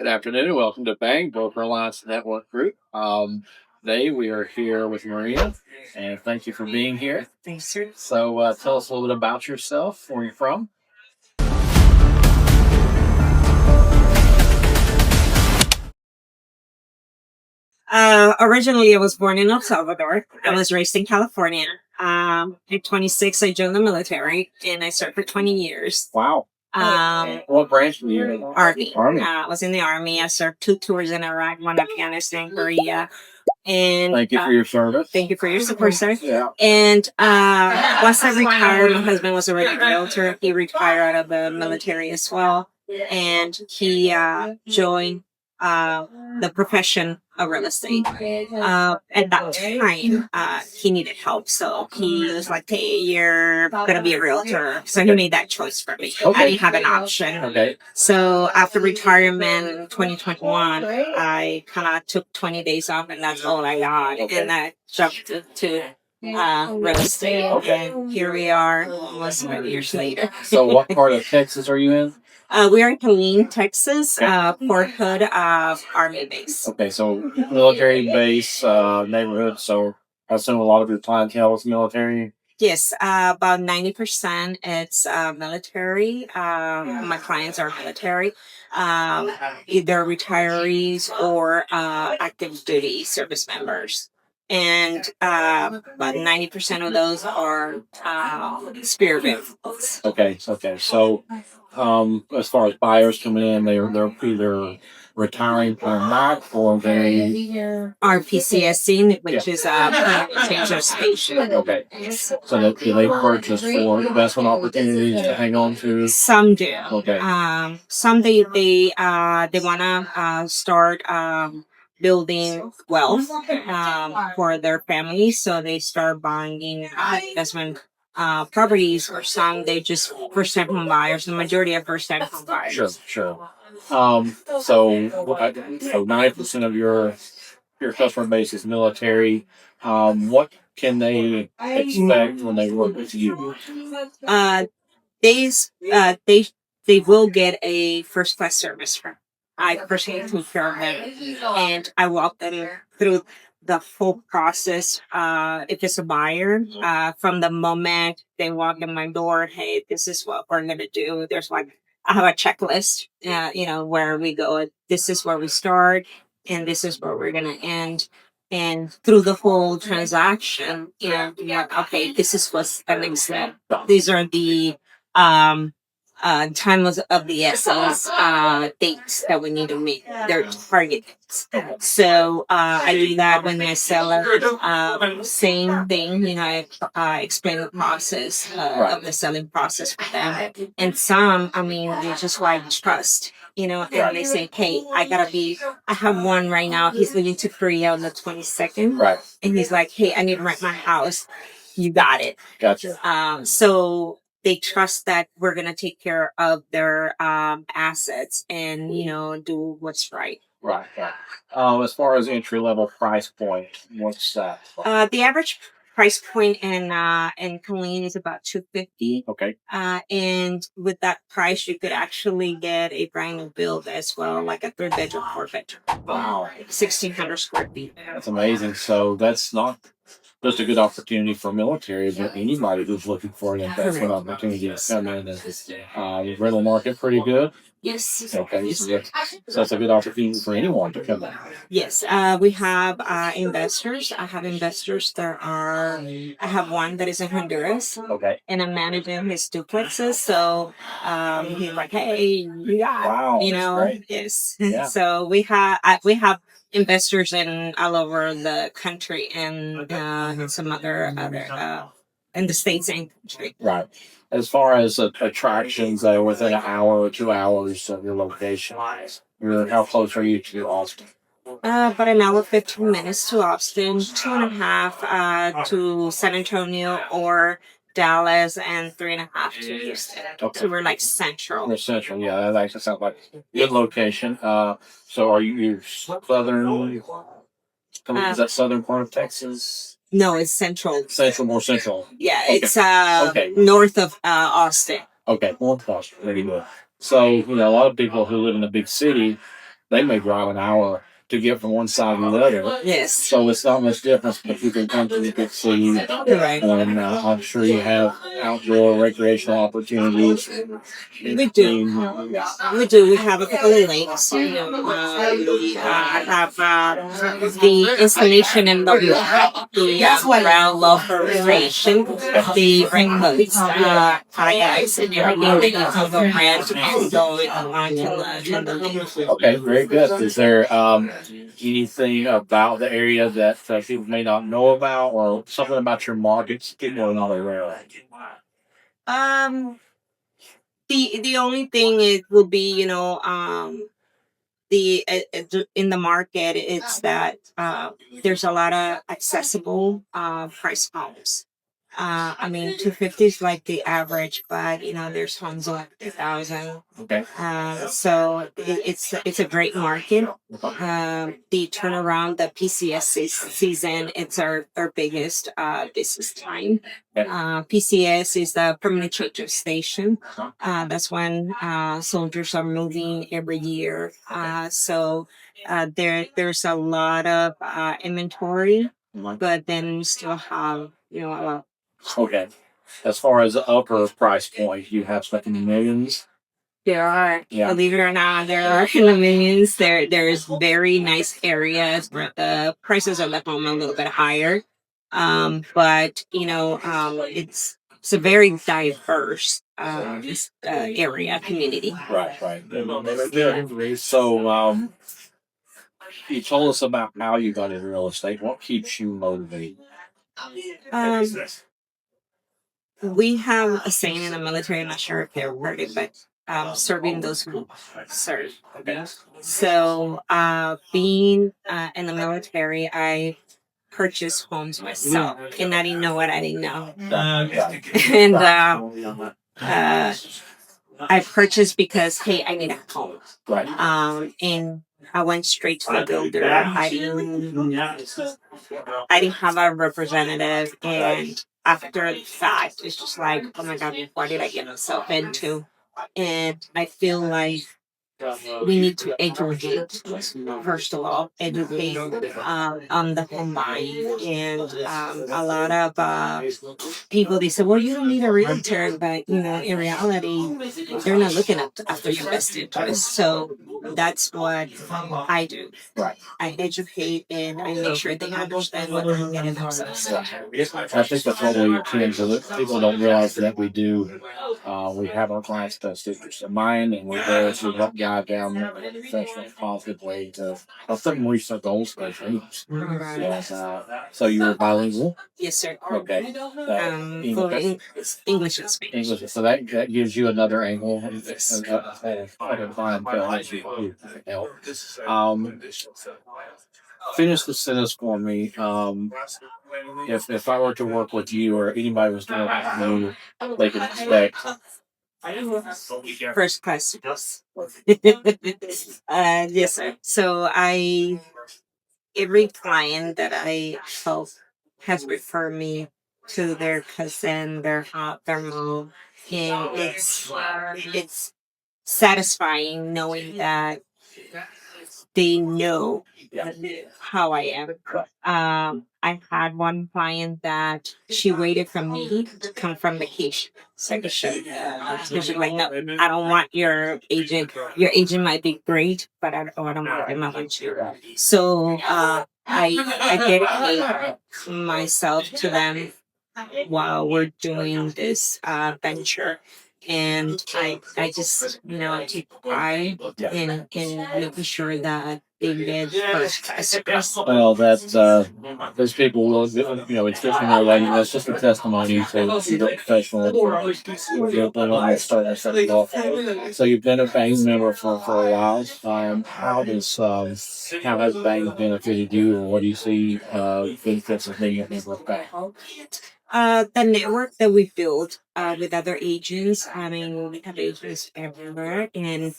Good afternoon. Welcome to Bang Broker Alliance Network Group. Today we are here with Maria, and thank you for being here. Thanks, sir. So, tell us a little bit about yourself, where you're from. Originally, I was born in El Salvador. I was raised in California. At 26, I joined the military, and I served for 20 years. Wow. What branch were you in? Army. Army. I was in the Army. I served 2 tours in Iraq, one in Afghanistan, Korea. And Thank you for your service. thank you for your support, sir. Yeah. And once I retired, my husband was already a realtor. He retired out of the military as well. And he joined the profession of real estate. At that time, he needed help. So he was like, hey, you're going to be a realtor. So he made that choice for me. Okay. I didn't have an option. Okay. So after retirement in 2021, I kind of took 20 days off, and that's all I got. Okay. And I jumped to real estate. Okay. And here we are almost 5 years later. So, what part of Texas are you in? We are in Killeen, Texas, Okay. Fort Hood, Army base. Okay, so military base neighborhood. So, I assume a lot of your clientele is military. Yes, about 90% it's military. My clients are military, either retirees or active duty service members. And about 90% of those are spirit vehicles. Okay, okay. So, as far as buyers coming in, they're either retiring or not, or they Our PCS, which yeah. is change of station. Okay. So do they purchase for investment opportunities to hang on to? Some do. Okay. Some they wanna start building wealth for their families, so they start buying investment properties, or some they just first time home buyers. The majority are first time home buyers. Sure, sure. So 90% of your customer base is military. What can they expect when they work with you? Uh, they will get a first class service from. I personally take care of them, and I walk them through the full process. If it's a buyer, from the moment they walk in my door, hey, this is what we're gonna do. There's like I have a checklist, where we go. This is where we start, and this is where we're gonna end. And through the whole transaction, like, okay, this is what's the next step. These are the um time of the essence dates that we need to meet. They're target dates. So I do that when I sell it. Same thing, I explain the process of the selling process for them. And some, they just like trust. And they say, hey, I have one right now. He's leaving to Korea on the 22nd. Right. And he's like, hey, I need to rent my house. You got it. Gotcha. So they trust that we're going to take care of their assets and, do what's right. Right. As far as entry level price point, what's that? The average price point in Killeen is about $250. Okay. And with that price, you could actually get a brand new build as well, like a 3 bedroom, 4 bedroom. Wow. 1,600 square feet. That's amazing. So that's not just a good opportunity for military, but anybody who's looking for an investment opportunity to come in and rental market pretty good. Yes. Okay, so that's a good opportunity for anyone to come in. Yes, we have investors. I have investors I have one that is in Honduras. Okay. And I'm managing his duplexes. So he's like, hey, you got, wow, great. Yes. Yeah. So we have investors in all over the country and some other in the States and country. Right. As far as attractions within an hour or 2 hours of your location, how close are you to Austin? About an hour, 15 minutes to Austin, 2.5 to San Antonio or Dallas, and 3.5 to Houston. Okay. So we're like central. We're central, yeah. That actually sounds like a good location. So are you southern? Is that southern part of Texas? No, it's central. Central, more central. Yeah, Okay. it's north of Austin. Okay, north of Austin. Very good. So, a lot of people who live in a big city, they may drive an hour to get from one side to the other. Yes. So it's not much difference, but you can come to the big city. Right. And I'm sure you have outdoor recreational opportunities. We do. We do. We have a couple of lakes. You know, I have the installation in the around love for recreation, the rainbows, kayaks, and everything that you can go rent and go in the lake. Okay, very good. Is there anything about the area that people may not know about, or something about your markets people are not aware of? Um, the only thing it will be, the in the market, it's that there's a lot of accessible price homes. I mean, 250 is like the average, but there's homes like 1,000. Okay. So it's a great market. The turnaround, the PCS season, it's our biggest business time. PCS is the permanent change of station. That's when soldiers are moving every year. There's a lot of inventory, but then we still have a lot. Okay. As far as the upper price point, you have stuff in the millions. There are, Yeah. believe it or not, there are in the millions. There's very nice areas where the prices are left home a little bit higher. But it's a very diverse area community. Right. So you told us about how you got into real estate. What keeps you motivated? Um, we have a saying in the military. I'm not sure if you've heard it, but serving those who serve. So, being in the military, I purchased homes myself, and I didn't know what I didn't know. And I purchased because, hey, I need a home. Right. And I went straight to the builder. I didn't have a representative, and after the fact, it's just like, oh my god, what did I get myself into? And I feel like we need to educate, first of all, educate on the home buying. And a lot of people, they say, well, you don't need a realtor, but in reality, they're not looking after your best interest. So that's what I do. Right. I educate and I make sure they understand what they're getting themselves. I think that's what we can do. People don't realize that we do. We have our clients' best interest in mind, and we're there to help guide them in a professional, positive way to help them reach their goals, their dreams. So you're bilingual? Yes, sir. Okay. English and Spanish. English. So that gives you another angle. Finish the sentence for me. If I were to work with you or anybody was to work with you, they could expect First class. Yes, sir. So every client that I help has referred me to their cousin, their aunt, their mom, and it's satisfying knowing that they know how I am. I had one client that she waited for me to come from vacation. So she's like, no, I don't want your agent. Your agent might be great, but I don't want them. I want you. So I dedicate myself to them while we're doing this venture. And I just, take pride in making sure that they get first class. well, that's those people will, it's just in their life. That's just a testimony to the professional. So you've been a bank member for a while. How has bank benefited you, or what do you see benefits of being a member of bank? The network that we built with other agents. I mean, we have agents everywhere, and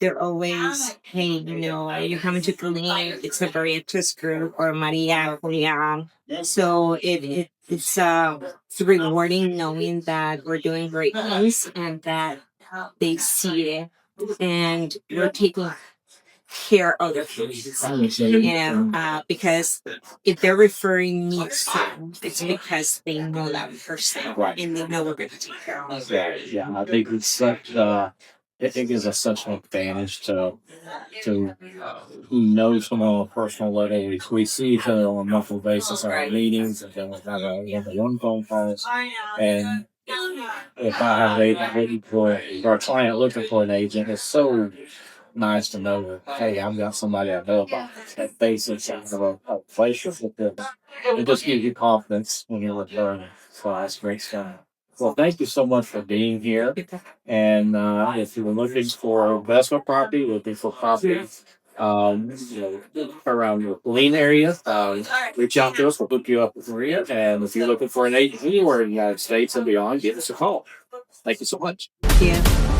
they're always, hey, you're coming to Killeen. It's a very interest group, or Maria, Julian. So it's rewarding knowing that we're doing great things and that they see it, and we're taking hear other things. Because if they're referring me to, it's because they know that person, Right. and they know we're going to take care of them. Yeah, I think it's such it gives us such an advantage to know someone on a personal level. We see each other on a monthly basis in our meetings, and then we have a one phone calls. And if I have an agent looking for or a client looking for an agent, it's so nice to know that, hey, I've got somebody I know about that basis of a relationship with them. It just gives you confidence when you're referring. So that's great stuff. Well, thank you so much for being here. And if you were looking for investment property, looking for property around the Killeen area, reach out to us. We'll hook you up with Maria. And if you're looking for an agent anywhere in the United States and beyond, give us a call. Thank you so much. Yeah.